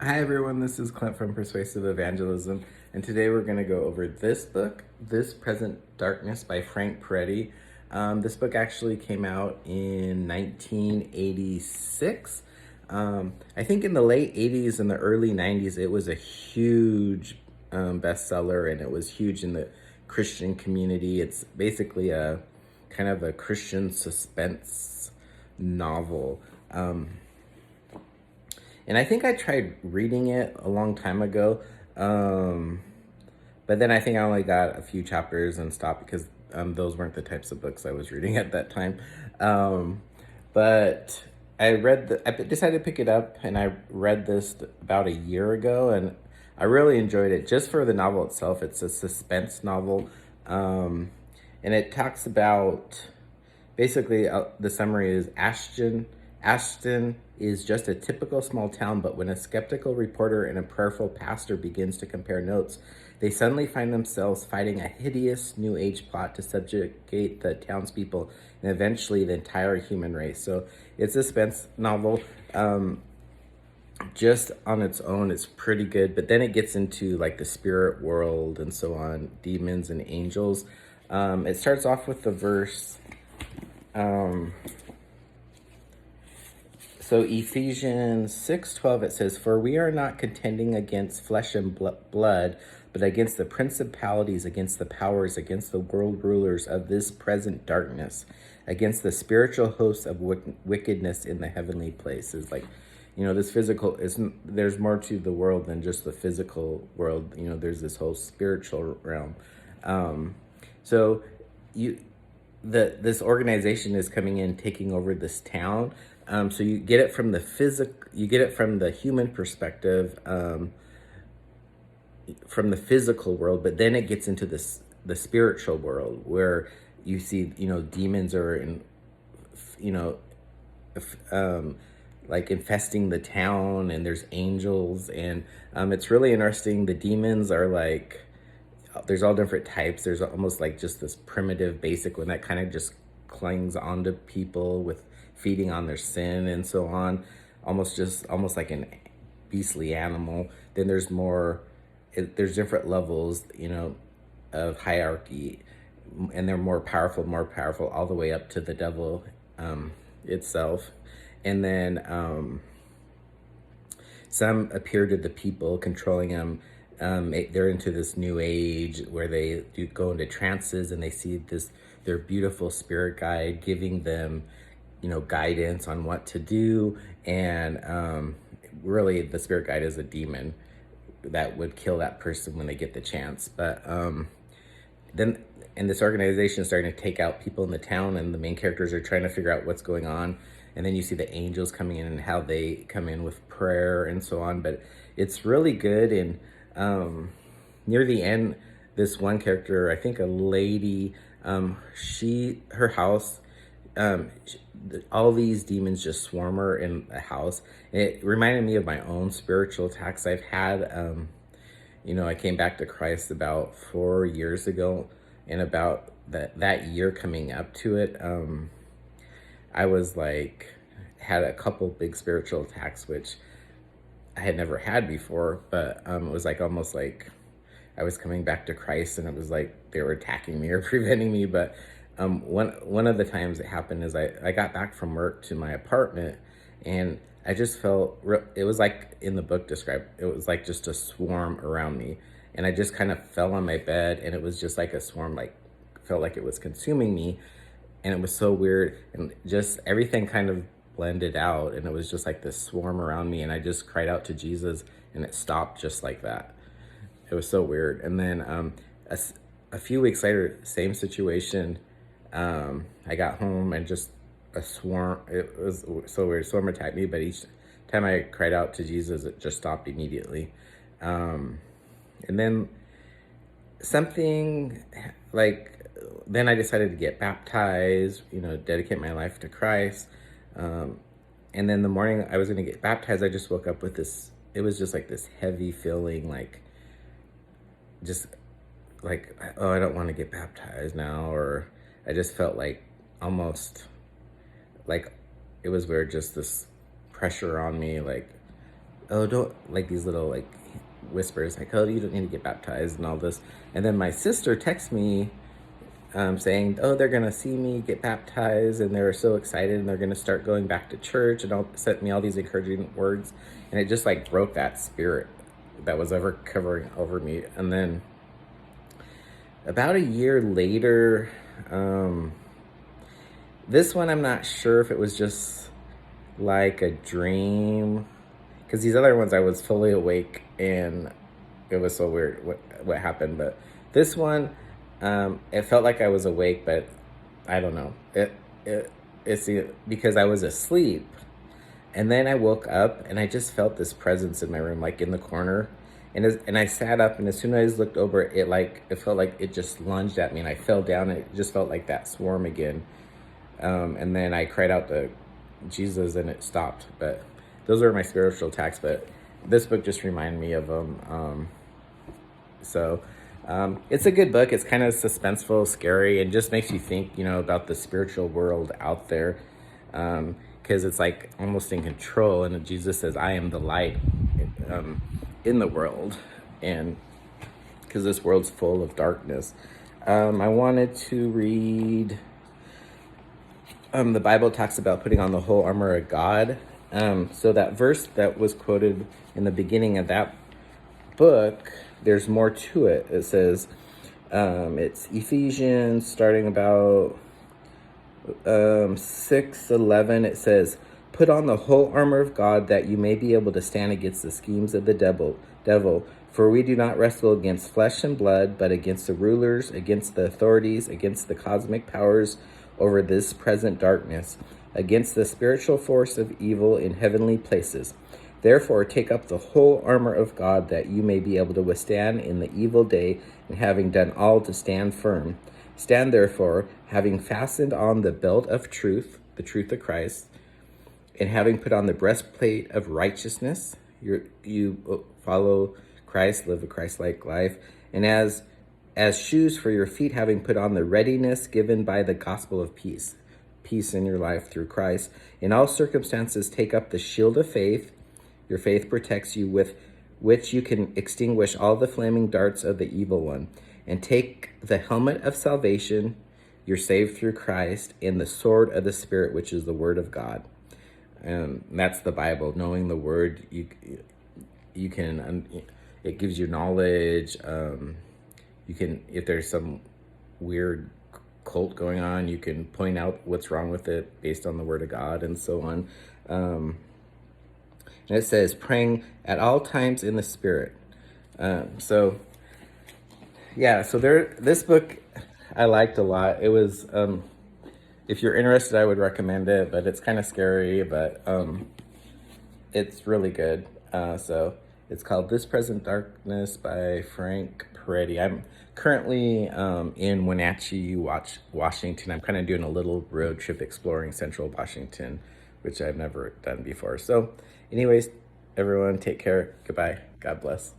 Hi everyone, this is Clint from Persuasive Evangelism, and today we're going to go over this book, This Present Darkness by Frank Peretti. This book actually came out in 1986. I think in the late 80s and the early 90s, it was a huge bestseller, and it was huge in the Christian community. It's basically a kind of a Christian suspense novel. And I think I tried reading it a long time ago, but then I think I only got a few chapters and stopped because those weren't the types of books I was reading at that time. But I decided to pick it up, and I read this about a year ago, and I really enjoyed it just for the novel itself. It's a suspense novel, and it talks about basically, the summary is Ashton is just a typical small town, but when a skeptical reporter and a prayerful pastor begins to compare notes, they suddenly find themselves fighting a hideous New Age plot to subjugate the townspeople and eventually the entire human race. So it's a suspense novel. Just on its own, it's pretty good, but then it gets into like the spirit world and so on, demons and angels. It starts off with the verse. So Ephesians 6:12, it says, "For we are not contending against flesh and blood, but against the principalities, against the powers, against the world rulers of this present darkness, against the spiritual hosts of wickedness in the heavenly places." Like, this physical there's more to the world than just the physical world. There's this whole spiritual realm. So you this organization is coming in, taking over this town. So you get it from the human perspective, from the physical world, but then it gets into the spiritual world where you see, demons are in, you know, like infesting the town, and there's angels, and it's really interesting. The demons are like, there's all different types. There's almost like just this primitive basic one that kind of just clings onto people with feeding on their sin and so on, almost like an beastly animal. Then there's different levels, of hierarchy, and they're more powerful all the way up to the devil itself. And then some appear to the people, controlling them. They're into this new age where they do go into trances, and they see their beautiful spirit guide giving them, guidance on what to do. And really, the spirit guide is a demon that would kill that person when they get the chance. But then, and this organization is starting to take out people in the town, and the main characters are trying to figure out what's going on. And then you see the angels coming in and how they come in with prayer and so on. But it's really good. And near the end, this one character, I think a lady, her house, all these demons just swarm her in a house. It reminded me of my own spiritual attacks I've had. I came back to Christ about 4 years ago, and about that year coming up to it, I was like, had a couple big spiritual attacks, which I had never had before, but it was like almost like I was coming back to Christ, and it was like they were attacking me or preventing me. But one of the times it happened is I got back from work to my apartment, and I just felt it was like in the book described, it was like just a swarm around me, and I just kind of fell on my bed, and it was just like a swarm, like felt like it was consuming me, and it was so weird, and just everything kind of blended out, and it was just like this swarm around me, and I just cried out to Jesus, and it stopped just like that. It was so weird. And then a few weeks later, same situation. I got home, and just a swarm. It was so weird. Swarm attacked me, but each time I cried out to Jesus, it just stopped immediately. And then something like, then I decided to get baptized, dedicate my life to Christ. And then the morning I was going to get baptized, I just woke up with this, it was just like this heavy feeling, like, just like, oh, I don't want to get baptized now. Or I just felt like almost like it was weird, just this pressure on me, like oh, don't, like these little like whispers, like, oh, you don't need to get baptized and all this. And then my sister texts me saying, oh, they're gonna see me get baptized and they're so excited and they're gonna start going back to church, and all sent me all these encouraging words. And it just like broke that spirit that was ever covering over me. And then about a year later, this one I'm not sure if it was just like a dream, because these other ones I was fully awake and it was so weird what happened. But this one, it felt like I was awake, but I don't know. It's because I was asleep, and then I woke up and I just felt this presence in my room, like in the corner. And I sat up, and as soon as I looked over, it felt like it just lunged at me, and I fell down. And it just felt like that swarm again. And then I cried out to Jesus, and it stopped. But those are my spiritual attacks. But this book just reminded me of them. It's a good book. It's kind of suspenseful, scary, and just makes you think, about the spiritual world out there. Because it's like almost in control. And Jesus says, I am the light in the world. And because this world's full of darkness. I wanted to read, the Bible talks about putting on the whole armor of God. So that verse that was quoted in the beginning of that book, there's more to it. It says, it's Ephesians, starting about 6:11. It says, put on the whole armor of God, that you may be able to stand against the schemes of the devil. For we do not wrestle against flesh and blood, but against the rulers, against the authorities, against the cosmic powers over this present darkness, against the spiritual force of evil in heavenly places. Therefore, take up the whole armor of God, that you may be able to withstand in the evil day, and having done all, to stand firm. Stand therefore, having fastened on the belt of truth, the truth of Christ, and having put on the breastplate of righteousness. You follow Christ, live a Christ-like life. And as shoes for your feet, having put on the readiness given by the gospel of peace. Peace in your life through Christ. In all circumstances, take up the shield of faith. Your faith protects you, with which you can extinguish all the flaming darts of the evil one. And take the helmet of salvation, you're saved through Christ, and the sword of the Spirit, which is the word of God. That's the Bible. Knowing the word, you can, it gives you knowledge. You can, if there's some weird cult going on, you can point out what's wrong with it based on the word of God, and so on. And it says, praying at all times in the Spirit. So this book I liked a lot. It was, if you're interested, I would recommend it, but it's kind of scary, but it's really good. So it's called This Present Darkness by Frank Peretti. I'm currently in Wenatchee, Washington. I'm kind of doing a little road trip exploring central Washington, which I've never done before. So anyways, everyone, take care. Goodbye. God bless.